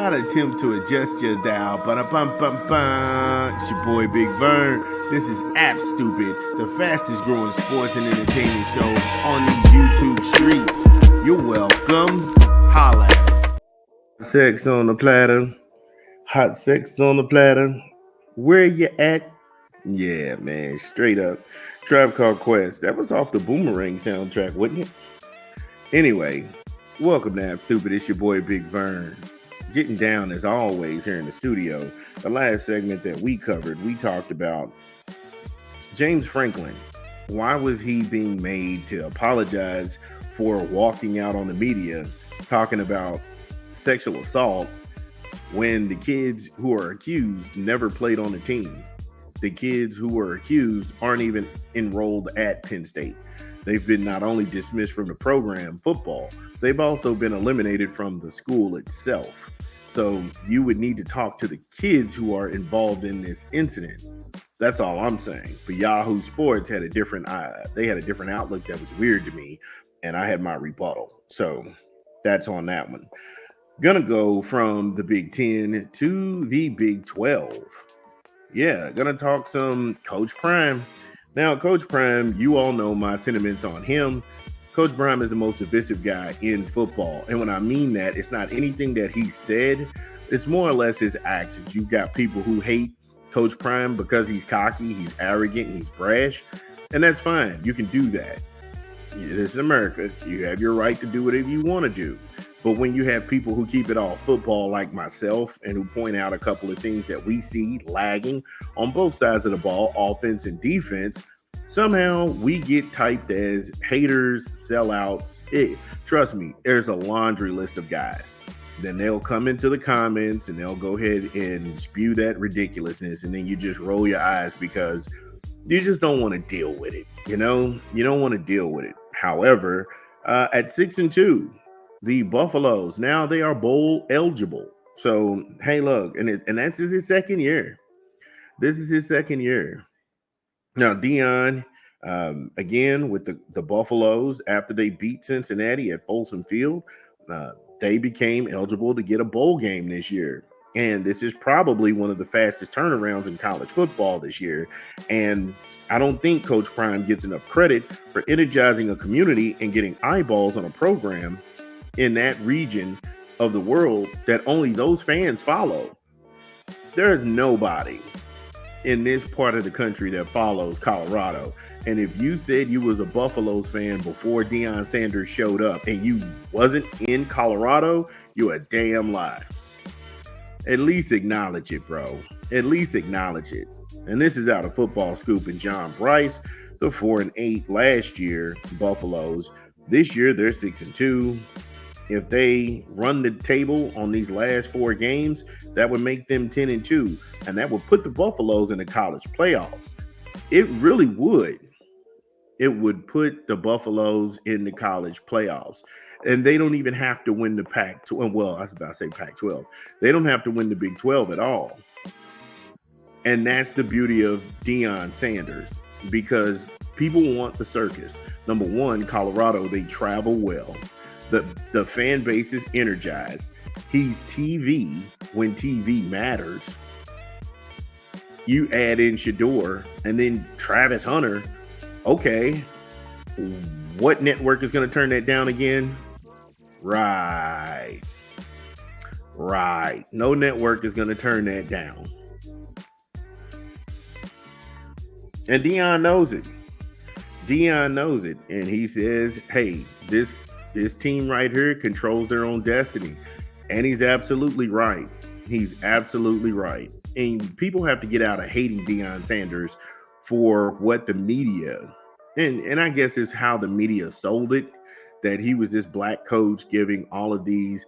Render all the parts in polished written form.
not attempt to adjust your dial. Ba-da-bum-bum-bum. It's your boy Big Vern. This is App Stupid, the fastest growing sports and entertainment show on these YouTube streets. You're welcome. Holla at us. Sex on the platter. Hot sex on the platter. Where you at? Yeah, man, straight up. Tribe Called Quest. That was off the Boomerang soundtrack, wasn't it? Anyway, welcome to App Stupid. It's your boy Big Vern. Getting down as always here in the studio. The last segment that we covered, we talked about James Franklin. Why was he being made to apologize for walking out on the media talking about sexual assault when the kids who are accused never played on the team? The kids who were accused aren't even enrolled at Penn State. They've been not only dismissed from the program, football, they've also been eliminated from the school itself. So you would need to talk to the kids who are involved in this incident. That's all I'm saying. But Yahoo Sports had a different outlook that was weird to me, and I had my rebuttal. So that's on that one. Gonna go from the Big Ten to the Big 12. Yeah, gonna talk some Coach Prime. Now, Coach Prime, you all know my sentiments on him. Coach Prime is the most divisive guy in football. And when I mean that, it's not anything that he said. It's more or less his actions. You've got people who hate Coach Prime because he's cocky, he's arrogant, he's brash. And that's fine. You can do that. This is America. You have your right to do whatever you want to do. But when you have people who keep it all football like myself and who point out a couple of things that we see lagging on both sides of the ball, offense and defense, somehow we get typed as haters, sellouts. Trust me, there's a laundry list of guys. Then they'll come into the comments and they'll go ahead and spew that ridiculousness. And then you just roll your eyes because you just don't want to deal with it. You know, you don't want to deal with it. However, at 6-2, the Buffaloes, now they are bowl eligible. So, hey, look, and that's his second year. This is his second year. Now, Deion, again, with the Buffaloes, after they beat Cincinnati at Folsom Field, they became eligible to get a bowl game this year. And this is probably one of the fastest turnarounds in college football this year. And I don't think Coach Prime gets enough credit for energizing a community and getting eyeballs on a program in that region of the world that only those fans follow. There is nobody in this part of the country that follows Colorado. And if you said you was a Buffaloes fan before Deion Sanders showed up and you wasn't in Colorado, you a damn lie. At least acknowledge it, bro. At least acknowledge it. And this is out of Football Scoop and John Bryce, the 4-8 last year Buffaloes. This year they're 6-2. If they run the table on these last 4 games, that would make them 10-2, and that would put the Buffaloes in the college playoffs. It really would. It would put the Buffaloes in the college playoffs, and they don't even have to win the Pac-12. Well, I was about to say Pac-12. They don't have to win the Big 12 at all, and that's the beauty of Deion Sanders, because people want the circus. Number one, Colorado, they travel well. The fan base is energized. He's TV when TV matters. You add in Shador and then Travis Hunter. Okay. What network is going to turn that down again? Right. No network is going to turn that down. And Deion knows it. And he says, hey, this team right here controls their own destiny. And he's absolutely right. And people have to get out of hating Deion Sanders for what the media, and I guess it's how the media sold it, that he was this black coach giving all of these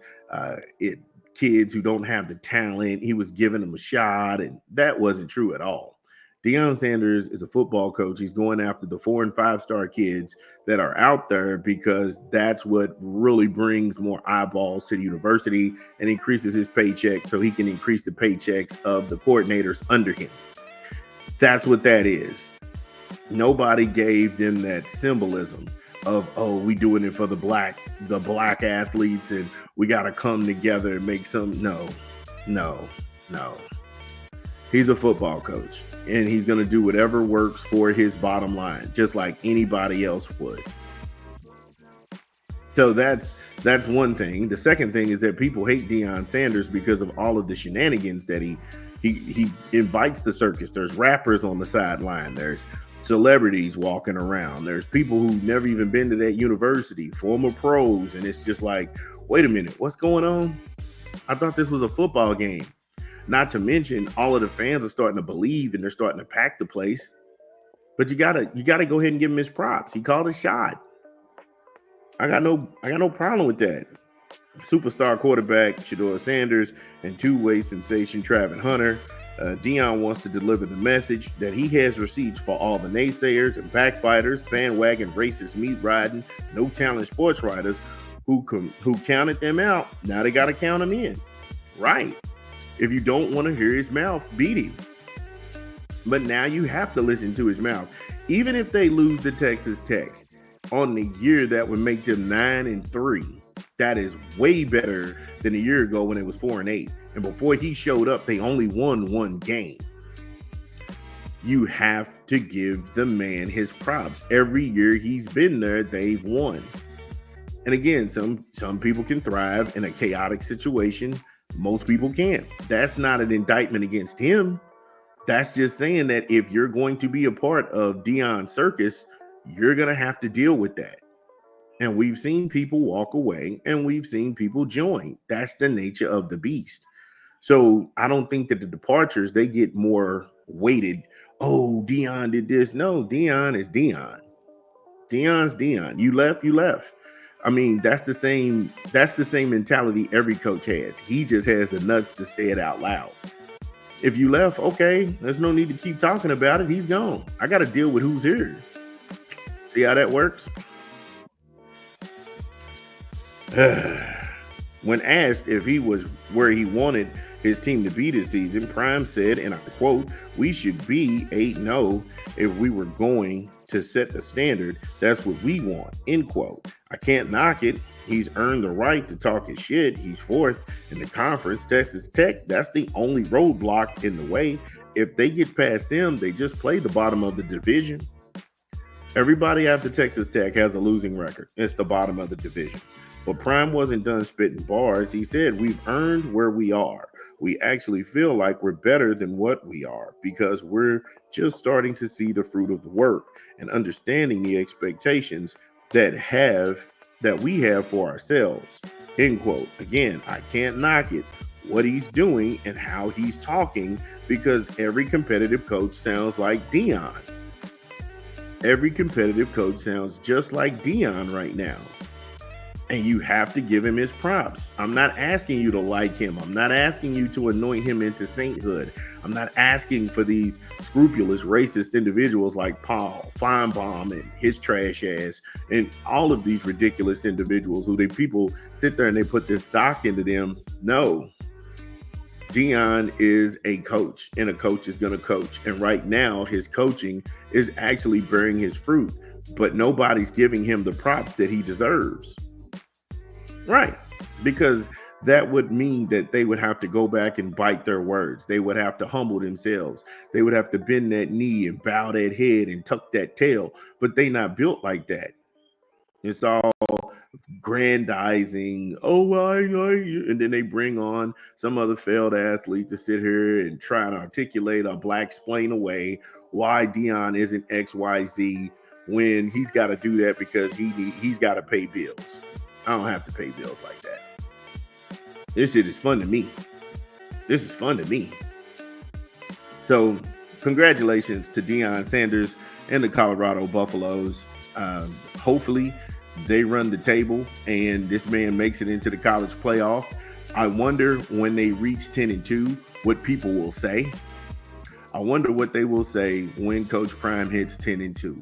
kids who don't have the talent, he was giving them a shot, and that wasn't true at all. Deion Sanders is a football coach. He's going after the 4- and 5-star kids that are out there because that's what really brings more eyeballs to the university and increases his paycheck so he can increase the paychecks of the coordinators under him. That's what that is. Nobody gave them that symbolism of, oh, we doing it for the black athletes and we got to come together and make some. No. He's a football coach, and he's going to do whatever works for his bottom line, just like anybody else would. So that's one thing. The second thing is that people hate Deion Sanders because of all of the shenanigans that he invites the circus. There's rappers on the sideline. There's celebrities walking around. There's people who've never even been to that university, former pros, and it's just like, wait a minute, what's going on? I thought this was a football game. Not to mention, all of the fans are starting to believe, and they're starting to pack the place. But you gotta go ahead and give him his props. He called a shot. I got no problem with that. Superstar quarterback Shedeur Sanders and two-way sensation Travis Hunter. Deion wants to deliver the message that he has receipts for all the naysayers and backbiters, bandwagon racist, meat riding, no talent sports writers who counted them out. Now they got to count them in, right? If you don't want to hear his mouth, beat him. But now you have to listen to his mouth, even if they lose to Texas Tech on the year that would make them 9-3. That is way better than a year ago when it was 4-8. And before he showed up, they only won one game. You have to give the man his props. Every year he's been there, they've won. And again, some people can thrive in a chaotic situation. Most people can't. That's not an indictment against him. That's just saying that if you're going to be a part of Deion's circus, you're going to have to deal with that. And we've seen people walk away and we've seen people join. That's the nature of the beast. So I don't think that the departures, they get more weighted. Oh, Deion did this. No, Deion is Deion. Deion's Deion. You left. I mean, that's the same mentality every coach has. He just has the nuts to say it out loud. If you left, okay, there's no need to keep talking about it. He's gone. I got to deal with who's here. See how that works? When asked if he was where he wanted his team to be this season, Prime said, and I quote, "We should be 8-0 if we were going to set the standard. That's what we want," end quote. I can't knock it. He's earned the right to talk his shit. He's fourth in the conference. Texas Tech, that's the only roadblock in the way. If they get past them, they just play the bottom of the division. Everybody after Texas Tech has a losing record. It's the bottom of the division. But Prime wasn't done spitting bars. He said, "We've earned where we are. We actually feel like we're better than what we are because we're just starting to see the fruit of the work and understanding the expectations that we have for ourselves," end quote. Again, I can't knock it, what he's doing and how he's talking, because every competitive coach sounds like Deion. Every competitive coach sounds just like Deion right now. And you have to give him his props. I'm not asking you to like him. I'm not asking you to anoint him into sainthood. I'm not asking for these scrupulous racist individuals like Paul Feinbaum and his trash ass and all of these ridiculous individuals who people sit there and they put this stock into them. No. Deion is a coach, and a coach is going to coach. And right now, his coaching is actually bearing his fruit, but nobody's giving him the props that he deserves. Right, because that would mean that they would have to go back and bite their words. They would have to humble themselves. They would have to bend that knee and bow that head and tuck that tail. But they not built like that. It's all grandizing. And then they bring on some other failed athlete to sit here and try to articulate or black explain away why Deion isn't XYZ when he's got to do that because he's got to pay bills. I don't have to pay bills like that. This shit is fun to me. This is fun to me. So, congratulations to Deion Sanders and the Colorado Buffaloes. Hopefully, they run the table and this man makes it into the college playoff. I wonder when they reach 10-2, what people will say. I wonder what they will say when Coach Prime hits 10-2.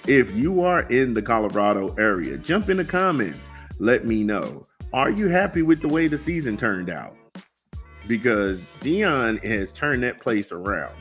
If you are in the Colorado area, jump in the comments. Let me know. Are you happy with the way the season turned out? Because Deion has turned that place around.